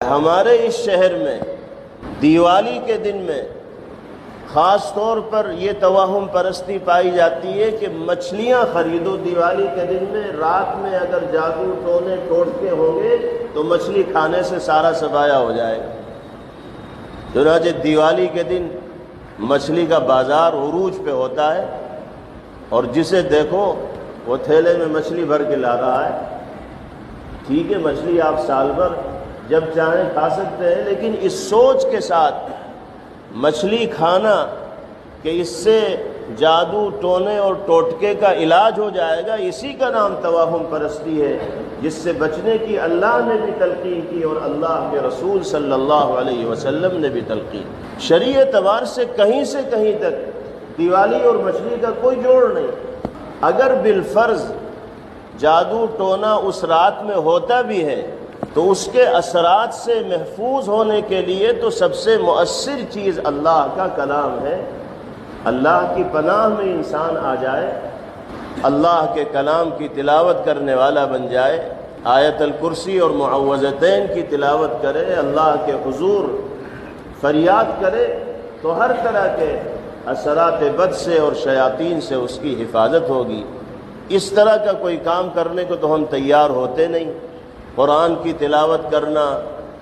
ہمارے اس شہر میں دیوالی کے دن میں خاص طور پر یہ توہم پرستی پائی جاتی ہے کہ مچھلیاں خریدو دیوالی کے دن میں، رات میں اگر جادو ٹونے ٹوٹکے ہوں گے تو مچھلی کھانے سے سارا سبایا ہو جائے گا۔ چنانچہ دیوالی کے دن مچھلی کا بازار عروج پہ ہوتا ہے، اور جسے دیکھو وہ تھیلے میں مچھلی بھر کے لا رہا ہے۔ ٹھیک ہے، مچھلی آپ سال بھر جب چاہیں کھا سکتے ہیں، لیکن اس سوچ کے ساتھ مچھلی کھانا کہ اس سے جادو ٹونے اور ٹوٹکے کا علاج ہو جائے گا، اسی کا نام توہم پرستی ہے، جس سے بچنے کی اللہ نے بھی تلقین کی اور اللہ کے رسول صلی اللہ علیہ وسلم نے بھی تلقین۔ شرعی اعتبار سے کہیں تک دیوالی اور مچھلی کا کوئی جوڑ نہیں۔ اگر بالفرض جادو ٹونا اس رات میں ہوتا بھی ہے تو اس کے اثرات سے محفوظ ہونے کے لیے تو سب سے مؤثر چیز اللہ کا کلام ہے۔ اللہ کی پناہ میں انسان آ جائے، اللہ کے کلام کی تلاوت کرنے والا بن جائے، آیت الکرسی اور معوذتین کی تلاوت کرے، اللہ کے حضور فریاد کرے، تو ہر طرح کے اثرات بد سے اور شیاطین سے اس کی حفاظت ہوگی۔ اس طرح کا کوئی کام کرنے کو تو ہم تیار ہوتے نہیں۔ قرآن کی تلاوت کرنا،